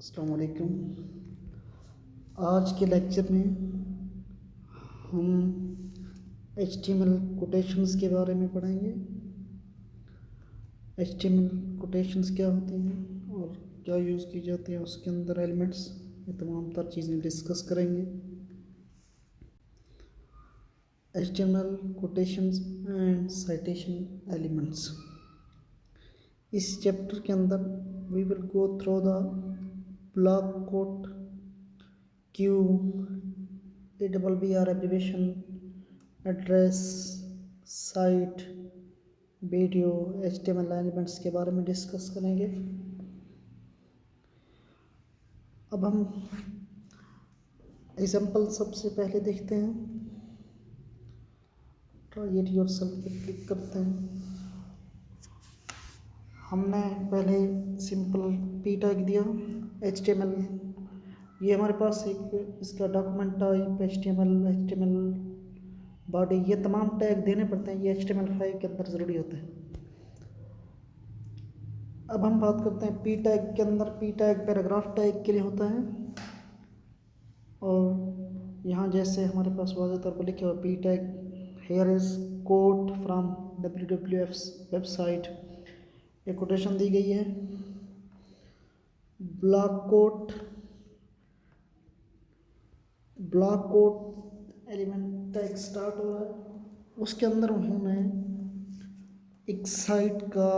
अस्सलाम वालेकुम। आज के लेक्चर में हम HTML कोटेशंस के बारे में पढ़ेंगे। HTML कोटेशंस क्या होती हैं और क्या यूज़ की जाती है, उसके अंदर एलिमेंट्स, ये तमाम तर चीज़ें डिस्कस करेंगे। HTML quotations and citation elements. इस चैप्टर के अंदर we will go through the block code, Q, AWR abbreviation, address, cite, video, HTML elements के बारे में डिस्कस करेंगे। अब हम एग्जाम्पल सबसे पहले देखते हैं। ट्राई इट योरसेल्फ पे क्लिक करते हैं। हमने पहले सिंपल पी टैग दिया। HTML, ये हमारे पास एक इसका डॉक्यूमेंट टाइप, HTML बॉडी, ये तमाम टैग देने पड़ते हैं। ये HTML5 के अंदर ज़रूरी होते हैं। अब हम बात करते हैं पी टैग के अंदर। पी टैग पैराग्राफ टैग के लिए होता है, और यहाँ जैसे हमारे पास वाज़ेह तौर पर लिखे हुआ P tag, here is quote from WWF's website, एक कोटेशन दी गई है। Block quote element tag start हो रहा है, उसके अंदर उन्होंने एक साइट का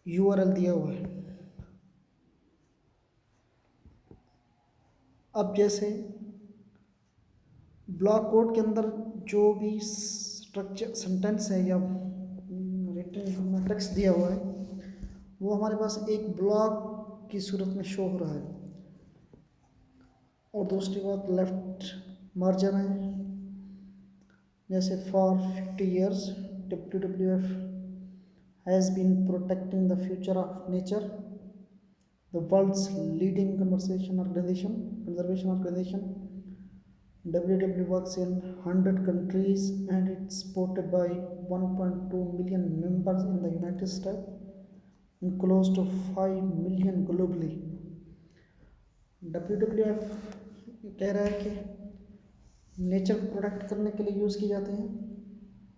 URL दिया हुआ है। अब जैसे ब्लॉक कोड के अंदर जो भी स्ट्रक्चर सेंटेंस है या रिटन टेक्स्ट दिया हुआ है, वो हमारे पास एक ब्लॉक की सूरत में शो हो रहा है। और दूसरी बात लेफ्ट मार्जिन है, जैसे for 50 years WWF has been protecting the future of nature, the world's leading conservation organization. WWF works in 100 countries and it's supported by 1.2 million members in the United States and close to 5 million globally. WWF कह रहा है कि nature को protect करने के लिए use किए जाते हैं।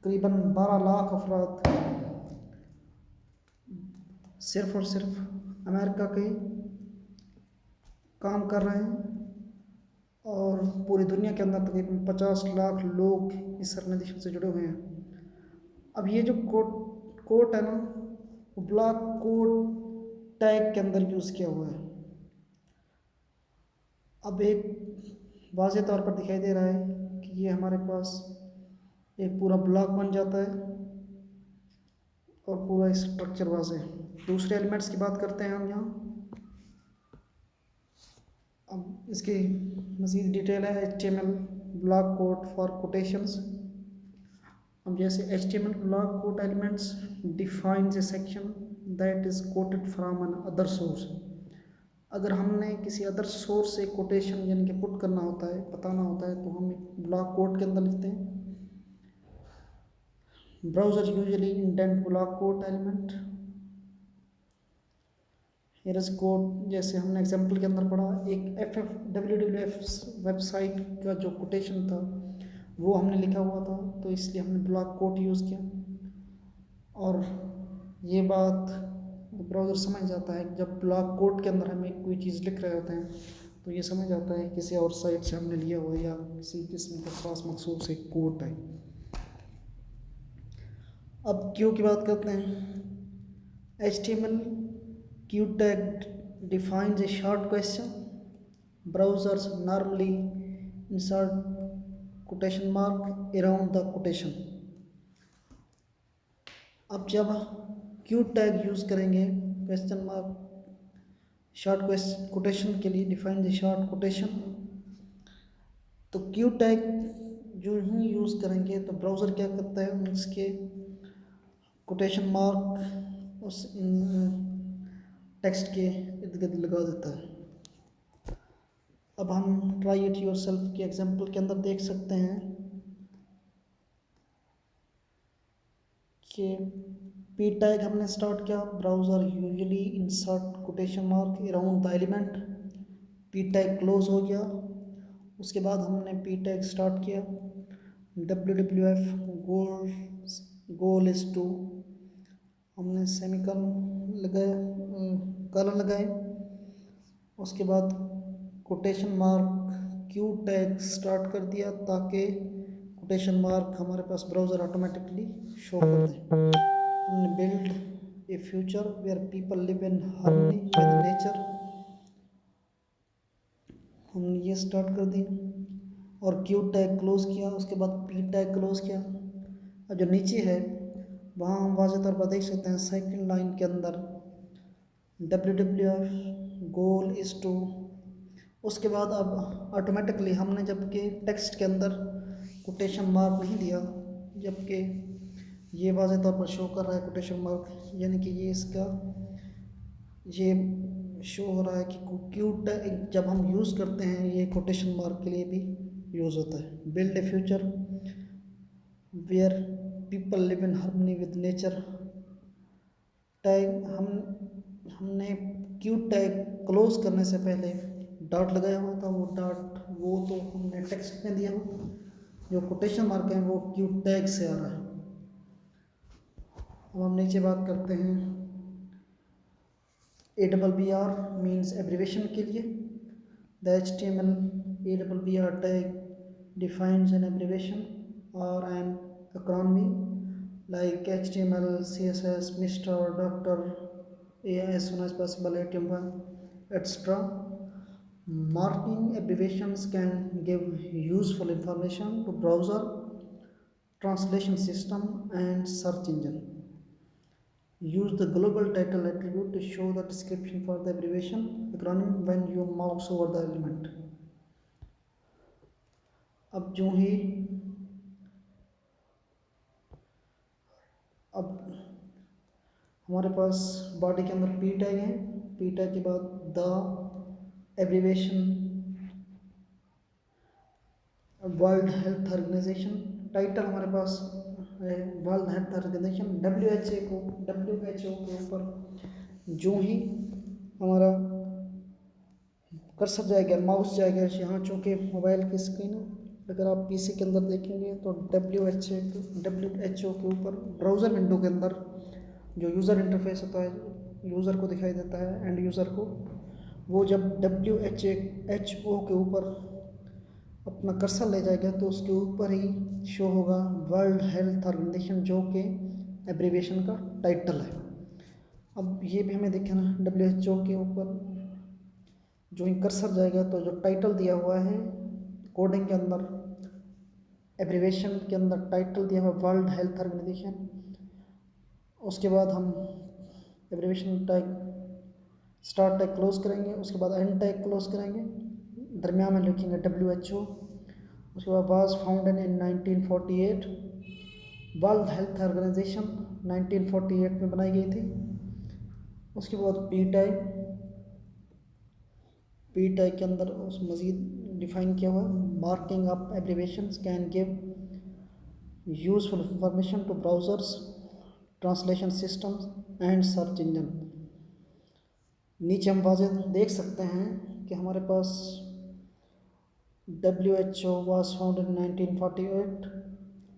करीबन 12 लाख अफराद सिर्फ और सिर्फ अमेरिका के काम कर रहे हैं, और पूरी दुनिया के अंदर तकरीबन 50 लाख लोग इस ऑर्गेनाइजेशन से जुड़े हुए हैं। अब ये जो कोट है ना, वो ब्लॉक कोड टैग के अंदर यूज़ किया हुआ है। अब एक वाज़ेह तौर पर दिखाई दे रहा है कि ये हमारे पास एक पूरा ब्लॉक बन जाता है और पूरा स्ट्रक्चर वाज़ेह है। दूसरे एलिमेंट्स की बात करते हैं हम यहाँ। अब इसकी मज़ीद डिटेल है HTML block code for quotations. अब जैसे HTML block code elements defines a section that is quoted from another source. अगर हमने किसी अदर सोर्स से कोटेशन यानी कि पुट करना होता है, बताना होता है, तो हम एक ब्लॉक कोड के अंदर लिखते हैं। Browser usually indent block code element. Here is code, जैसे हमने एग्जांपल के अंदर पढ़ा, एक WWF वेबसाइट का जो कोटेशन था वो हमने लिखा हुआ था, तो इसलिए हमने ब्लॉक कोड यूज़ किया। और ये बात ब्राउज़र समझ जाता है कि जब ब्लॉक कोड के अंदर हम एक कोई चीज़ लिख रहे होते हैं, तो ये समझ आता है किसी और साइट से हमने लिया हुआ है या किसी किस्म का खास मखसूस एक कोड है। अब क्यू की बात करते हैं। HTML Q tag defines a short question. Browsers normally insert quotation mark around the quotation. अब जब क्यू टैग यूज़ करेंगे question mark short question quotation के लिए, डिफाइन द शॉर्ट कोटेशन, तो क्यू टैग जो ही यूज़ करेंगे तो ब्राउज़र क्या करता है, इसके कोटेशन मार्क उस टेक्स्ट के इर्द गिर्द लगा देता है। अब हम ट्राई इट योरसेल्फ के एग्जांपल के अंदर देख सकते हैं कि पी टैग हमने स्टार्ट किया, browser usually insert quotation mark around the element, P tag close हो गया। उसके बाद हमने पी टैग स्टार्ट किया, WWF गोल इज़ टू, हमने सेमीकोलन लगाया, कॉलन लगाए। उसके बाद quotation mark Q tag start कर दिया ताकि कोटेशन मार्क हमारे पास ब्राउज़र ऑटोमेटिकली शो कर दे। हमने build a future where people live in harmony with nature, हमने ये स्टार्ट कर दी और क्यू टैग क्लोज किया। उसके बाद पी टैग क्लोज किया। अब जो नीचे है वहाँ हम वाज़ेह तौर पर देख सकते हैं सेकंड लाइन के अंदर WWF गोल इज़ टू। उसके बाद अब ऑटोमेटिकली हमने जबकि टेक्स्ट के अंदर कोटेशन मार्क नहीं दिया, जबकि ये वाज़ेह तौर पर शो कर रहा है कोटेशन मार्क, यानी कि ये इसका ये शो हो रहा है कि क्यू टैग जब हम यूज़ करते हैं ये कोटेशन मार्क के लिए भी यूज़ होता है। Build a future where people live in harmony with nature tag हमने क्यू टैग क्लोज करने से पहले डॉट लगाया हुआ था, वो डॉट वो तो हमने टेक्स्ट में दिया हो, जो कोटेशन मार्क है वो क्यू टैग से आ रहा है। अब हम नीचे बात करते हैं ABBR मीन्स एब्रीवेशन के लिए। The HTML ABBR tag defines an abbreviation or an acronym like HTML, CSS, Mr., Dr., as soon as possible, HTML, etc. Marking abbreviations can give useful information to browser, translation system, and search engine. Use the global title attribute to show the description for the abbreviation acronym when you mouse over the element. अब जो ही अब हमारे पास body के अंदर P tag है, P tag के बाद the abbreviation World Health Organization, title हमारे पास है वर्ल्ड हेल्थ ऑर्गेनाइजेशन। WHO के ऊपर जो ही हमारा कर्सर जाएगा, माउस जाएगा, यहाँ चूँकि मोबाइल की स्क्रीन है, अगर आप PC के अंदर देखेंगे तो WHO के ऊपर ब्राउज़र विंडो के अंदर जो यूज़र इंटरफेस होता है यूज़र को दिखाई देता है, एंड यूज़र को, वो जब WHO के ऊपर अपना कर्सर ले जाएगा तो उसके ऊपर ही शो होगा वर्ल्ड हेल्थ ऑर्गेनाइजेशन, जो कि एब्रीविएशन का टाइटल है। अब ये भी हमें देखना है, WHO के ऊपर जो ही कर्सर जाएगा तो जो टाइटल दिया हुआ है कोडिंग के अंदर, एब्रीविएशन के अंदर टाइटल दिया हुआ वर्ल्ड हेल्थ ऑर्गेनाइजेशन, उसके बाद हम abbreviation tag start tag close करेंगे, उसके बाद एंड टैग क्लोज करेंगे, दरमियान में लिखेंगे WHO, उसके बाद was founded in 1948, World Health Organization 1948 में बनाई गई थी। उसके बाद पी टैग के अंदर उस मज़ीद डिफाइन किया हुआ marking up abbreviations can give useful information to browsers, translation systems and search engine. नीचे हम वाज़ेह देख सकते हैं कि हमारे पास WHO was founded in 1948.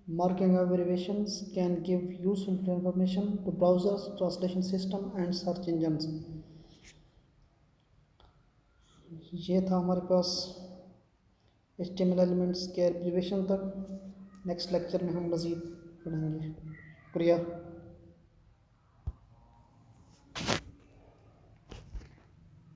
Marking abbreviations can give useful information to browsers, translation system and search engines. ये था हमारे पास HTML एलिमेंट्स के एब्रीविएशन तक। नेक्स्ट लेक्चर में हम मज़ीद पढ़ेंगे। शुक्रिया।